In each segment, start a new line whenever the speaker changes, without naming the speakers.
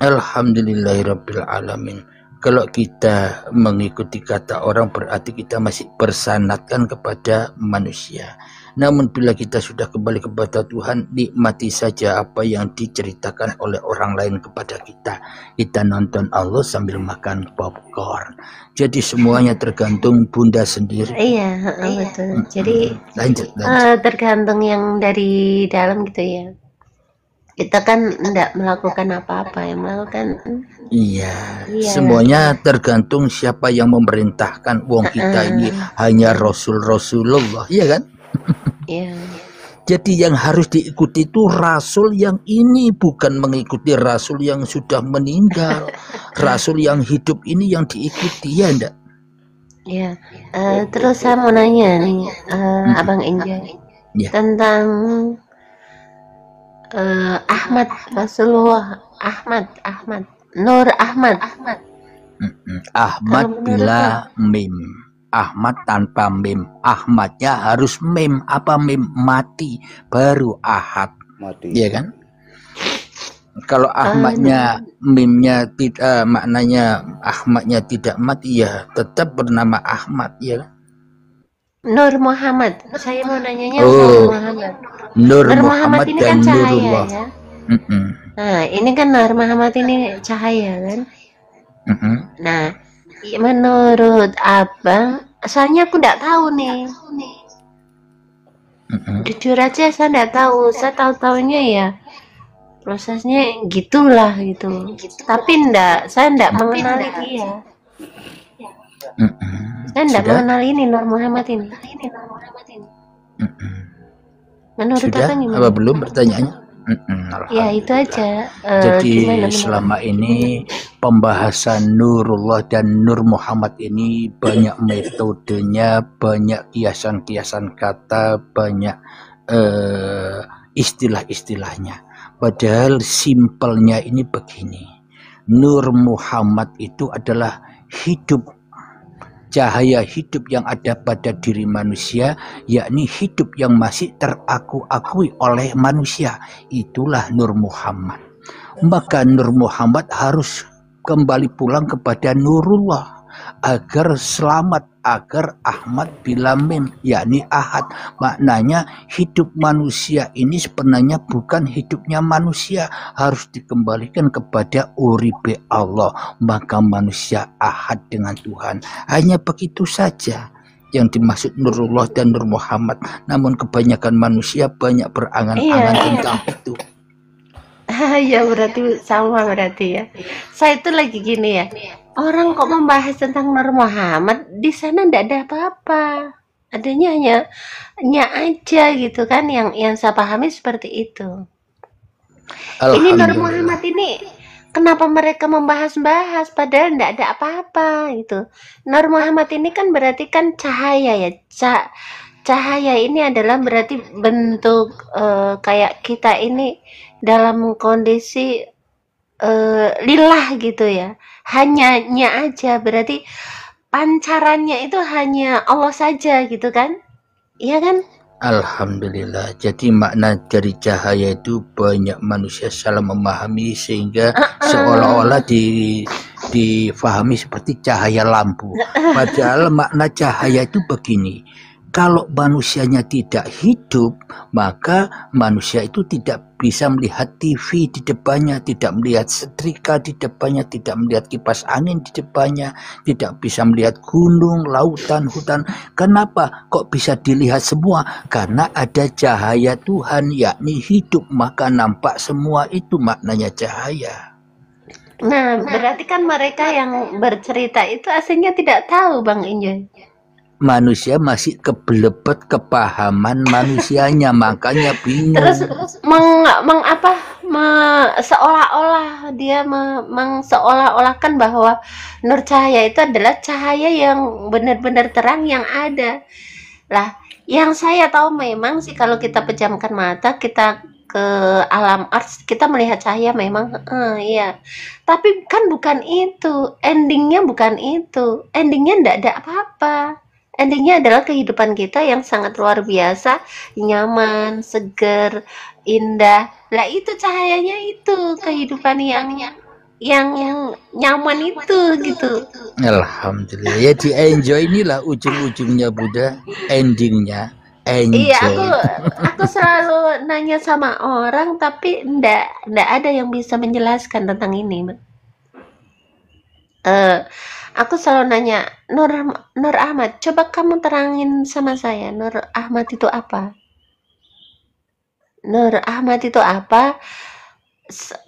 Alhamdulillahirabbil alamin. Kalau kita mengikuti kata orang berarti kita masih bersanadkan kepada manusia. Namun bila kita sudah kembali kepada Tuhan, nikmati saja apa yang diceritakan oleh orang lain kepada kita. Kita nonton Allah sambil makan popcorn. Jadi semuanya tergantung Bunda sendiri.
Iya, betul. Jadi
lanjut.
tergantung yang dari dalam gitu ya. Kita kan tidak melakukan apa-apa, yang melakukan
Iya, semuanya tergantung siapa yang memerintahkan. Wong kita ini hanya Rasulullah, iya kan?
Iya.
Jadi yang harus diikuti itu Rasul yang ini, bukan mengikuti Rasul yang sudah meninggal. Rasul yang hidup ini yang diikuti, ya enggak?
Iya. Terus saya mau nanya nih, Abang Enjoy, tentang Ahmad Rasulullah, Ahmad Nur Ahmad.
Ahmad bila mim, Ahmad tanpa mim. Ahmadnya harus mim. Apa mim? Mati, baru ahad. Mati. Iya kan? Kalau Ahmadnya mimnya tidak, maknanya Ahmadnya tidak mati, ya tetap bernama Ahmad, ya kan?
Nur Muhammad. Saya mau nanyanya Nur Muhammad.
Nur Muhammad
ini
dan
kan cahaya,
Nurullah.
ya. Nah, ini kan Nur Muhammad ini cahaya kan? Nah, menurut Abang, soalnya aku tidak tahu nih. Jujur aja saya tidak tahu. Saya tahu-tahunya ya prosesnya gitulah gitu. Tapi saya tidak mengenali dia. Saya tidak mengenal ini Nur Muhammad ini. Menurut
Sudah? Apa belum pertanyaannya?
Ya itu aja.
Jadi selama ini pembahasan Nurullah dan Nur Muhammad ini banyak metodenya, banyak kiasan-kiasan kata, banyak istilah-istilahnya. Padahal simpelnya ini begini. Nur Muhammad itu adalah hidup, cahaya hidup yang ada pada diri manusia, yakni hidup yang masih teraku-akui oleh manusia. Itulah Nur Muhammad. Maka Nur Muhammad harus kembali pulang kepada Nurullah agar selamat, agar Ahmad bila mim, yakni ahad. Maknanya hidup manusia ini sebenarnya bukan hidupnya manusia, harus dikembalikan kepada uribe Allah. Maka manusia ahad dengan Tuhan. Hanya begitu saja yang dimaksud Nurullah dan Nur Muhammad. Namun kebanyakan manusia banyak berangan-angan tentang itu.
Ya berarti sama berarti ya. Saya itu lagi gini ya. Orang kok membahas tentang Nur Muhammad, di sana tidak ada apa-apa. Adanya hanya aja gitu kan, yang saya pahami seperti itu. Ini Nur Muhammad ini kenapa mereka membahas-bahas padahal tidak ada apa-apa gitu. Nur Muhammad ini kan berarti kan cahaya ya. Cahaya ini adalah berarti bentuk kayak kita ini dalam kondisi lillah gitu ya. Hanyanya aja, berarti pancarannya itu hanya Allah saja gitu kan? Iya kan?
Alhamdulillah. Jadi makna dari cahaya itu banyak manusia salah memahami sehingga seolah-olah difahami seperti cahaya lampu. Padahal makna cahaya itu begini. Kalau manusianya tidak hidup, maka manusia itu tidak bisa melihat TV di depannya, tidak melihat setrika di depannya, tidak melihat kipas angin di depannya, tidak bisa melihat gunung, lautan, hutan. Kenapa kok bisa dilihat semua? Karena ada cahaya Tuhan, yakni hidup, maka nampak semua. Itu maknanya cahaya.
Nah, berarti kan mereka yang bercerita itu aslinya tidak tahu, Bang Injoy.
Manusia masih keblebet kepahaman manusianya, makanya bingung.
Terus seolah-olah dia seolah-olahkan bahwa nur cahaya itu adalah cahaya yang benar-benar terang yang ada. Lah, yang saya tahu memang sih kalau kita pejamkan mata, kita ke alam ars, kita melihat cahaya memang, iya. Tapi kan bukan itu, endingnya bukan itu, endingnya tidak ada apa-apa. Endingnya adalah kehidupan kita yang sangat luar biasa, nyaman, seger, indah. Lah itu cahayanya itu kehidupan yang nyaman itu gitu.
Alhamdulillah. Ya di enjoy inilah ujung-ujungnya Buddha, endingnya
Iya,
enjoy.
aku selalu nanya sama orang tapi ndak ada yang bisa menjelaskan tentang ini. Eh, aku selalu nanya, Nur Ahmad, coba kamu terangin sama saya, Nur Ahmad itu apa? Nur Ahmad itu apa?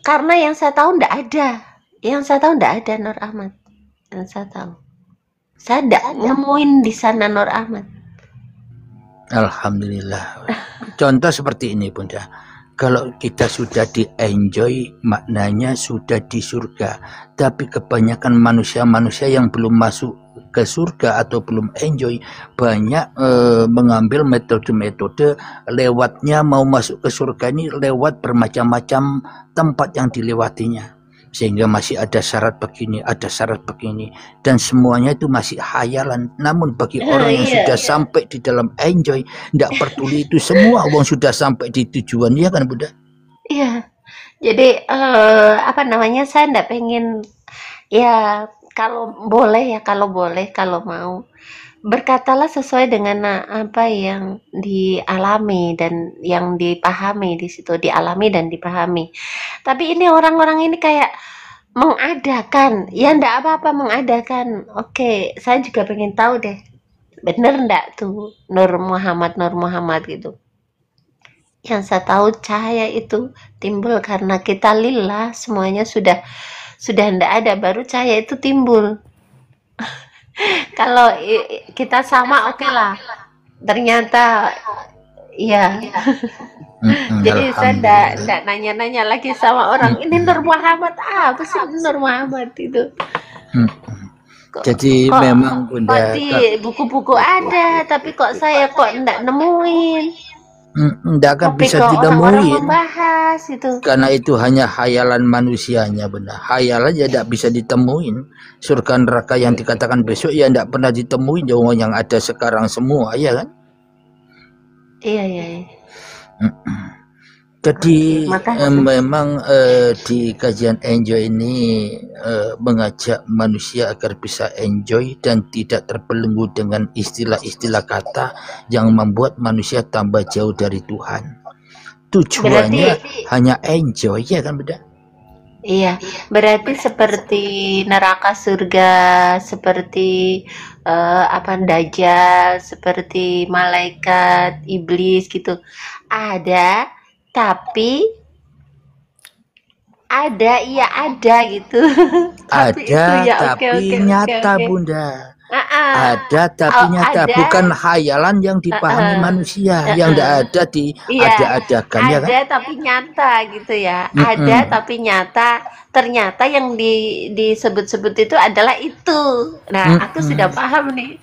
Karena yang saya tahu ndak ada. Yang saya tahu ndak ada Nur Ahmad. Yang saya tahu. Saya ndak nemuin di sana Nur Ahmad.
Alhamdulillah. Contoh seperti ini Bunda. Kalau kita sudah di-enjoy, maknanya sudah di surga. Tapi kebanyakan manusia-manusia yang belum masuk ke surga atau belum enjoy, banyak mengambil metode-metode lewatnya mau masuk ke surga ini lewat bermacam-macam tempat yang dilewatinya. Sehingga masih ada syarat begini, ada syarat begini, dan semuanya itu masih hayalan. Namun bagi orang yang sudah sampai di dalam enjoy, tidak peduli itu semua, orang sudah sampai di tujuan, ya kan Bunda?
Iya, jadi apa namanya, saya ndak pengen, ya kalau boleh, kalau mau, berkatalah sesuai dengan apa yang dialami dan yang dipahami di situ, dialami dan dipahami. Tapi ini orang-orang ini kayak mengadakan, ya ndak apa-apa mengadakan. Oke, saya juga pengen tahu deh, bener ndak tuh Nur Muhammad gitu. Yang saya tahu cahaya itu timbul karena kita lillah, semuanya sudah ndak ada, baru cahaya itu timbul. Kalau kita sama oke lah. Ternyata iya. Jadi saya ndak nanya-nanya lagi sama orang, ini Nur Muhammad apa sih Nur Muhammad itu.
Jadi
kok,
memang Bunda,
kok di buku-buku ada, tapi kok saya kok ndak nemuin.
Tidak akan
Tapi
bisa
kok orang-orang
ditemuin
membahas itu.
karena itu hanya hayalan manusianya Bunda. Hayalan ya tidak bisa ditemuin. Surga neraka yang dikatakan besok ya tidak pernah ditemuin, jangan yang ada sekarang semua, ya kan?
Iya.
Jadi
Makasih.
memang di kajian enjoy ini mengajak manusia agar bisa enjoy dan tidak terbelenggu dengan istilah-istilah kata yang membuat manusia tambah jauh dari Tuhan. Tujuannya hanya enjoy, ya kan Bunda?
Iya, berarti seperti neraka surga, seperti apa dajjal, seperti malaikat, iblis gitu. Ada, tapi ada gitu.
Tapi ada, itu ya, tapi nyata okay. Bunda. Ada tapi nyata, ada. Bukan hayalan yang dipahami manusia, yang tidak ada di ada-adakan, ya kan?
Ada tapi nyata gitu ya. Ada tapi nyata. Ternyata yang disebut-sebut itu adalah itu. Nah, aku sudah paham nih.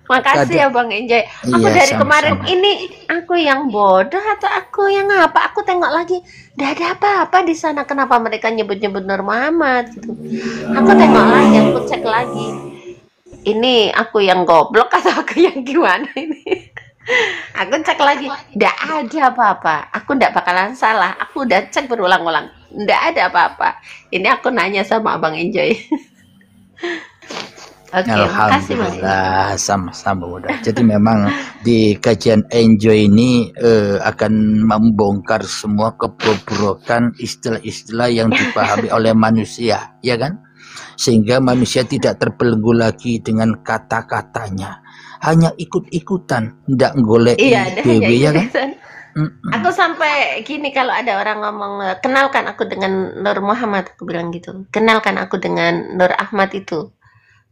Makasih ya Bang Enjoy. Aku iya, dari kemarin ini aku yang bodoh atau aku yang apa? Aku tengok lagi, tidak ada apa-apa di sana. Kenapa mereka nyebut-nyebut Nur Muhammad gitu? Aku tengok lagi, aku cek lagi. Ini aku yang goblok atau aku yang gimana ini? Aku cek lagi, tidak ada apa-apa. Aku tidak bakalan salah. Aku udah cek berulang-ulang, tidak ada apa-apa. Ini aku nanya sama Abang Enjoy.
Oke, alhamdulillah, sama-sama Bunda. Jadi memang di kajian enjoy ini akan membongkar semua kebobrokan istilah-istilah yang dipahami oleh manusia, ya kan? Sehingga manusia tidak terbelenggu lagi dengan kata-katanya, hanya ikut-ikutan, tidak golek dewe, ya kan?
Aku sampai gini, kalau ada orang ngomong kenalkan aku dengan Nur Muhammad, aku bilang gitu, kenalkan aku dengan Nur Ahmad itu.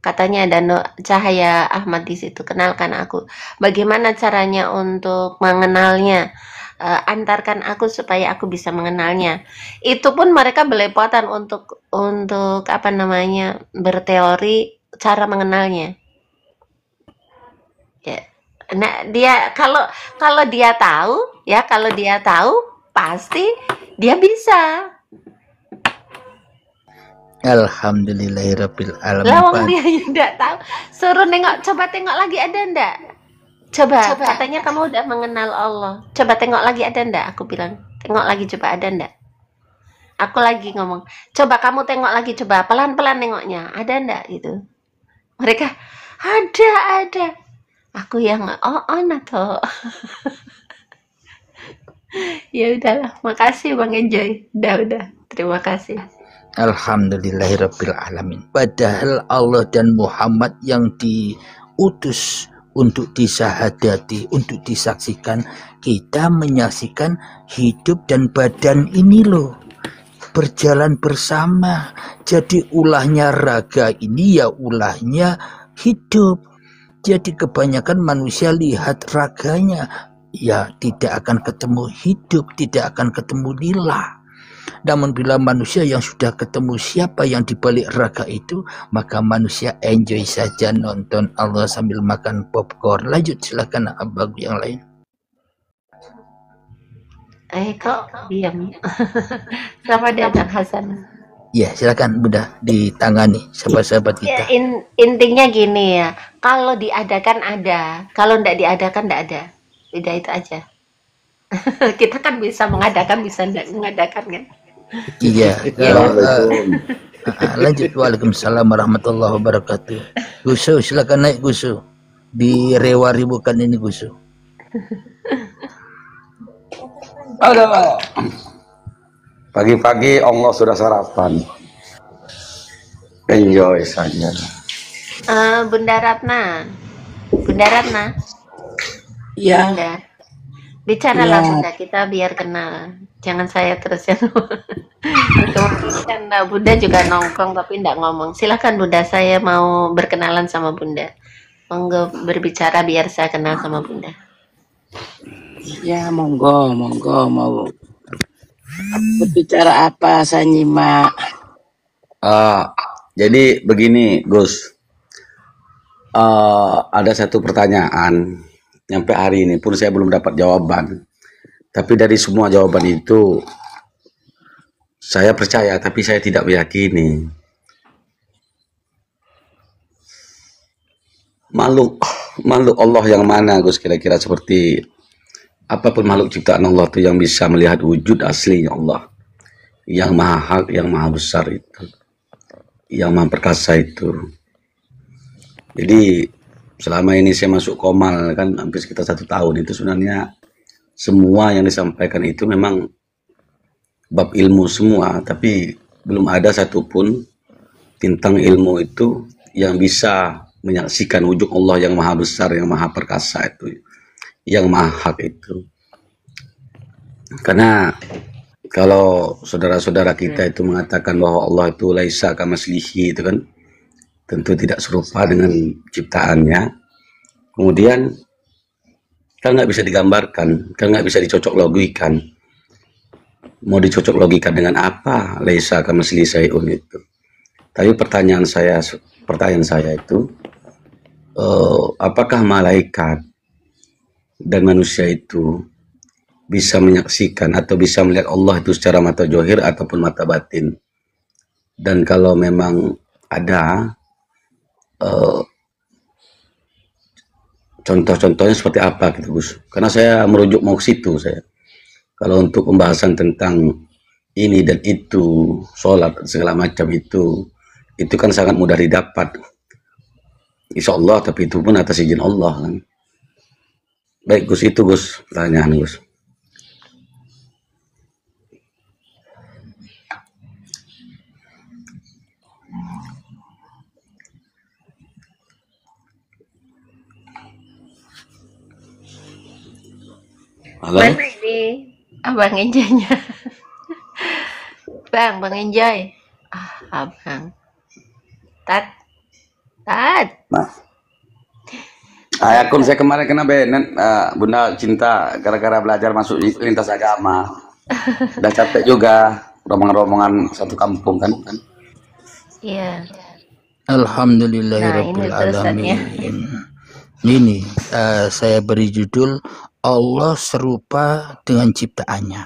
Katanya ada cahaya Ahmad di situ, kenalkan aku. Bagaimana caranya untuk mengenalnya? Antarkan aku supaya aku bisa mengenalnya. Itu pun mereka belepotan untuk apa namanya, berteori cara mengenalnya. Ya. Nah, dia kalau dia tahu, ya kalau dia tahu pasti dia bisa.
Alhamdulillahirabbil alamin.
Lawang dia tidak tahu. Suruh nengok, coba tengok lagi ada ndak? Coba, katanya kamu udah mengenal Allah. Coba tengok lagi ada ndak? Aku bilang, tengok lagi coba ada ndak? Aku lagi ngomong, coba kamu tengok lagi, coba pelan-pelan nengoknya, ada ndak gitu. Mereka, ada. Aku yang on atau ya udahlah, makasih Bang Enjoy. Udah, terima kasih.
Alhamdulillahirabbil alamin. Padahal Allah dan Muhammad yang diutus untuk disahadati, untuk disaksikan, kita menyaksikan hidup dan badan ini loh berjalan bersama. Jadi ulahnya raga ini ya ulahnya hidup. Jadi kebanyakan manusia lihat raganya, ya tidak akan ketemu hidup, tidak akan ketemu lillah. Namun bila manusia yang sudah ketemu siapa yang dibalik raga itu, maka manusia enjoy saja nonton Allah sambil makan popcorn. Lanjut silakan abang yang lain.
Kok diam? Sama dia Bang Hasan.
Ya silakan Bunda ditangani sahabat-sahabat kita.
Ya, intinya gini ya, kalau diadakan ada, kalau tidak diadakan tidak ada. Udah itu aja. Kita kan bisa mengadakan, bisa tidak mengadakan kan.
Iya. Lanjut. Waalaikumsalam warahmatullahi wabarakatuh. Gusu silakan naik Gusu. Direwari bukan ini Gusu.
Aduh. Pagi-pagi Allah sudah sarapan. Enjoy saja.
Bunda Ratna.
Ya.
Bunda. Bicaralah Bunda, kita biar kenal. Jangan saya terus yang kemarin Bunda juga nongkrong tapi tidak ngomong. Silakan Bunda, saya mau berkenalan sama Bunda. Monggo berbicara biar saya kenal sama Bunda.
Ya, monggo mau berbicara apa, saya nyimak.
Jadi begini Gus, ada satu pertanyaan sampai hari ini pun saya belum dapat jawaban. Tapi dari semua jawaban itu saya percaya, tapi saya tidak meyakini. Makhluk Allah yang mana Gus, kira-kira seperti apapun makhluk ciptaan Allah itu yang bisa melihat wujud aslinya Allah, yang maha hak, yang maha besar itu, yang maha perkasa itu. Jadi selama ini saya masuk Komal kan hampir sekitar 1 tahun, itu sebenarnya semua yang disampaikan itu memang bab ilmu semua, tapi belum ada satupun tentang ilmu itu yang bisa menyaksikan wujud Allah yang maha besar, yang maha perkasa itu, yang maha hak itu. Karena kalau saudara-saudara kita itu mengatakan bahwa Allah itu laisa kamitslihi, itu kan tentu tidak serupa dengan ciptaannya. Kemudian kan nggak bisa digambarkan, kan nggak bisa dicocok logikan. Mau dicocok logikan dengan apa? Laisa kamitslihi syai'un itu. Tapi pertanyaan saya itu, apakah malaikat dan manusia itu bisa menyaksikan atau bisa melihat Allah itu secara mata zohir ataupun mata batin? Dan kalau memang ada, contoh-contohnya seperti apa gitu Gus? Karena saya merujuk mau ke situ saya. Kalau untuk pembahasan tentang ini dan itu, sholat segala macam itu kan sangat mudah didapat, insya Allah, tapi itu pun atas izin Allah kan. Baik Gus, itu Gus pertanyaan Gus. Halo?
Mana ini Abang Enjoynya? Bang Enjoy. Abang. Tat.
Nah, akun saya kemarin kena banned, Bunda Cinta, gara-gara belajar masuk lintas agama. Udah capek juga rombongan-rombongan satu kampung kan.
Iya.
Alhamdulillahirabbil alamin. Ini saya beri judul Allah serupa dengan ciptaannya.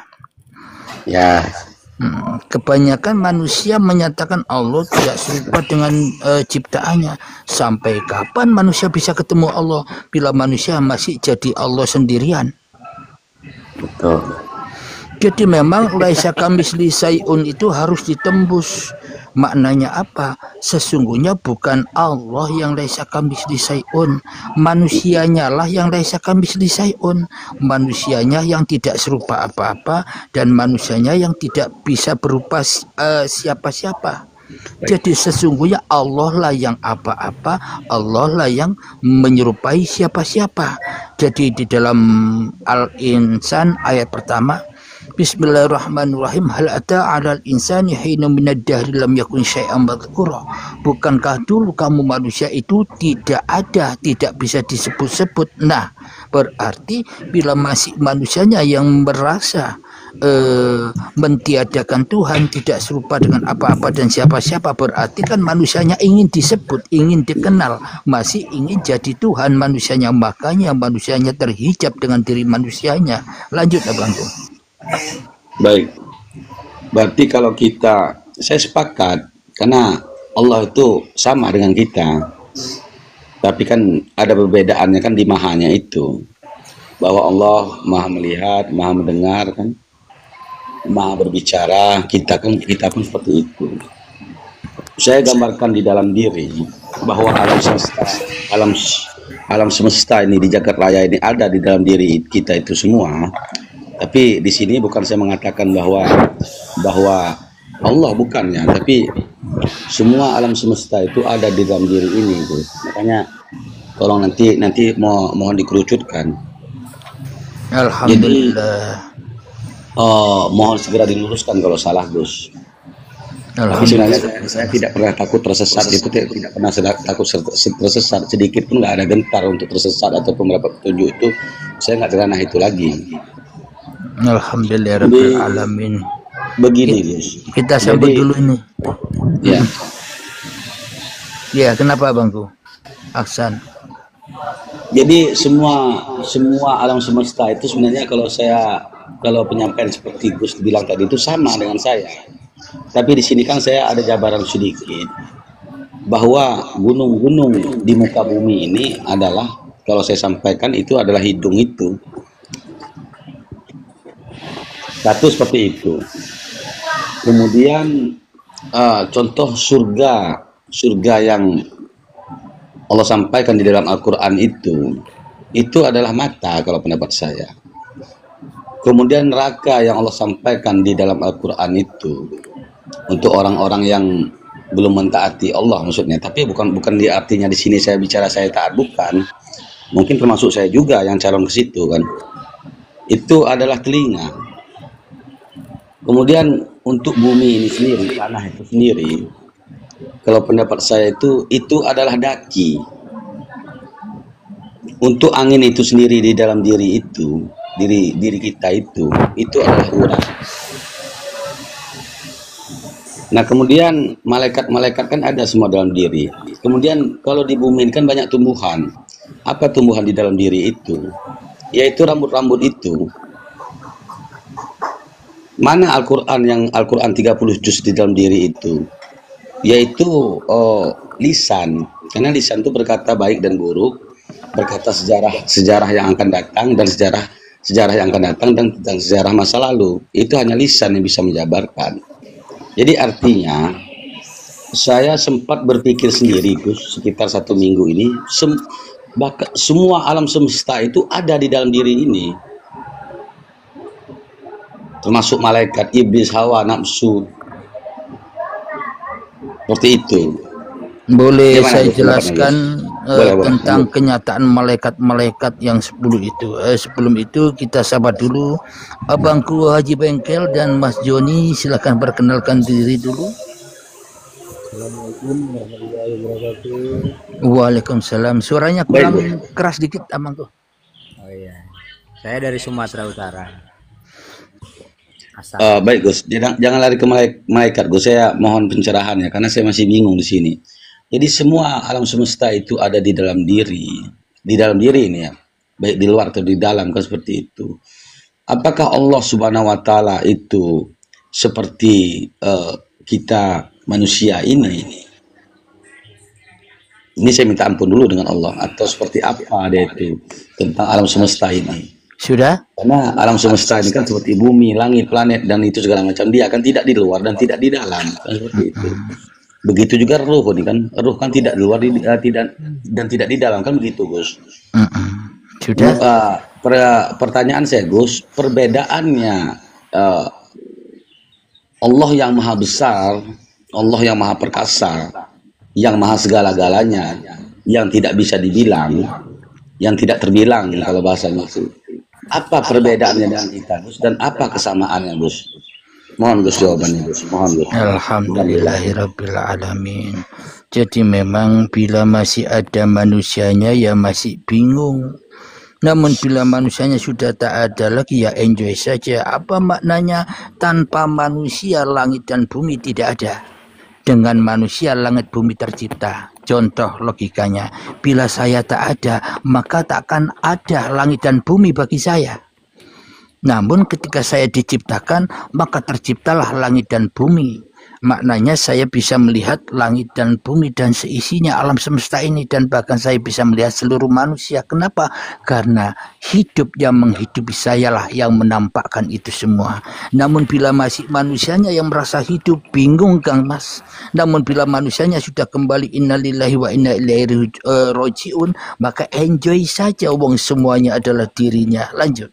Ya.
Kebanyakan manusia menyatakan Allah tidak serupa dengan ciptaannya. Sampai kapan manusia bisa ketemu Allah bila manusia masih jadi Allah sendirian?
Betul.
Jadi memang laisa kamitslihi syai'un itu harus ditembus. Maknanya apa? Sesungguhnya bukan Allah yang laisa kamitslihi syai'un, manusianya lah yang laisa kamitslihi syai'un. Manusianya yang tidak serupa apa-apa dan manusianya yang tidak bisa berupa siapa-siapa. Jadi sesungguhnya Allah lah yang apa-apa, Allah lah yang menyerupai siapa-siapa. Jadi di dalam Al-Insan ayat pertama, Bismillahirrahmanirrahim, hal ata 'alal insani hinun minad dahri lam yakun syai'an madhkura. Bukankah dulu kamu manusia itu tidak ada, tidak bisa disebut-sebut. Nah, berarti bila masih manusianya yang merasa mentiadakan Tuhan, tidak serupa dengan apa-apa dan siapa-siapa, berarti kan manusianya ingin disebut, ingin dikenal, masih ingin jadi Tuhan manusianya, makanya manusianya terhijab dengan diri manusianya. Lanjut abangku.
Baik. Berarti kalau saya sepakat karena Allah itu sama dengan kita. Tapi kan ada perbedaannya kan di mahanya itu. Bahwa Allah Maha melihat, Maha mendengar kan. Maha berbicara, kita pun seperti itu. Saya gambarkan di dalam diri bahwa alam semesta ini di jagat raya ini ada di dalam diri kita itu semua. Tapi di sini bukan saya mengatakan bahwa Allah bukannya, tapi semua alam semesta itu ada di dalam diri ini, Gus. Makanya tolong nanti mohon dikerucutkan.
Alhamdulillah.
Jadi mohon segera diluruskan kalau salah, Gus. Tapi sebenarnya saya tidak pernah takut tersesat, itu tidak pernah takut tersesat, sedikit pun nggak ada gentar untuk tersesat ataupun mendapat petunjuk itu, saya nggak terana itu lagi.
Alhamdulillah alamin.
Begini, Gus.
Kita sambut dulu ini.
Ya.
Ya, kenapa bangku? Aksan.
Jadi semua alam semesta itu sebenarnya kalau penyampaian seperti Gus bilang tadi itu sama dengan saya. Tapi di sini kan saya ada jabaran sedikit bahwa gunung-gunung di muka bumi ini adalah, kalau saya sampaikan itu adalah hidung itu. Satu seperti itu. Kemudian contoh surga yang Allah sampaikan di dalam Al-Quran itu adalah mata kalau pendapat saya. Kemudian neraka yang Allah sampaikan di dalam Al-Quran itu untuk orang-orang yang belum mentaati Allah maksudnya. Tapi bukan di artinya di sini saya bicara saya taat, bukan. Mungkin termasuk saya juga yang calon ke situ kan. Itu adalah telinga. Kemudian untuk bumi ini sendiri, tanah itu sendiri, kalau pendapat saya itu adalah daki. Untuk angin itu sendiri di dalam diri itu, diri kita itu adalah urat. Nah kemudian malaikat kan ada semua dalam diri. Kemudian kalau di bumi kan banyak tumbuhan. Apa tumbuhan di dalam diri itu? Yaitu rambut-rambut itu. Mana Al-Quran 30 juz di dalam diri itu? Yaitu lisan. Karena lisan itu berkata baik dan buruk, berkata sejarah yang akan datang dan sejarah yang akan datang dan tentang sejarah masa lalu. Itu hanya lisan yang bisa menjabarkan. Jadi artinya saya sempat berpikir sendiri, Gus, sekitar 1 minggu ini, semua alam semesta itu ada di dalam diri ini. Termasuk malaikat, iblis, hawa, nafsu. Seperti itu.
Boleh
Gimana
saya
itu
jelaskan tentang
boleh.
kenyataan malaikat-malaikat yang 10 itu. Sebelum itu kita sabar dulu. Abangku Haji Bengkel dan Mas Joni silahkan perkenalkan diri dulu.
Assalamualaikum warahmatullahi wabarakatuh.
Waalaikumsalam. Suaranya kurang keras dikit abangku.
Oh iya, saya dari Sumatera Utara.
Baik Gus, jangan lari ke malaikat Gus. Saya mohon pencerahannya karena saya masih bingung di sini. Jadi semua alam semesta itu ada di dalam diri ini ya, baik di luar atau di dalam kan seperti itu. Apakah Allah Subhanahu Wa Taala itu seperti kita manusia ini? Ini saya minta ampun dulu dengan Allah, atau seperti apa dia itu tentang alam semesta ini?
Sudah?
Karena alam semesta ini kan seperti bumi, langit, planet, dan itu segala macam. Dia kan tidak di luar dan tidak di dalam. Kan seperti itu. Begitu juga ruh ini kan. Ruh kan tidak di luar tidak dan tidak di dalam. Kan begitu, Gus.
Sudah?
Pertanyaan saya, Gus. Perbedaannya Allah yang maha besar, Allah yang maha perkasa, yang maha segala-galanya, yang tidak bisa dibilang, yang tidak terbilang kalau bahasanya itu. Apa perbedaannya dengan kita, Gus? Dan apa kesamaannya, Gus? Mohon Gus jawabannya, Gus. Mohon Gus.
Alhamdulillahirabbil alamin. Jadi memang bila masih ada manusianya ya masih bingung. Namun bila manusianya sudah tak ada lagi ya enjoy saja. Apa maknanya tanpa manusia langit dan bumi tidak ada? Dengan manusia langit bumi tercipta. Contoh logikanya, bila saya tak ada, maka takkan ada langit dan bumi bagi saya. Namun ketika saya diciptakan, maka terciptalah langit dan bumi. Maknanya saya bisa melihat langit dan bumi dan seisinya alam semesta ini, dan bahkan saya bisa melihat seluruh manusia. Kenapa? Karena hidup yang menghidupi saya lah yang menampakkan itu semua. Namun bila masih manusianya yang merasa hidup, bingung Kang Mas. Namun bila manusianya sudah kembali innalillahi wa inna ilaihi rajiun, maka enjoy saja, wong semuanya adalah dirinya. Lanjut.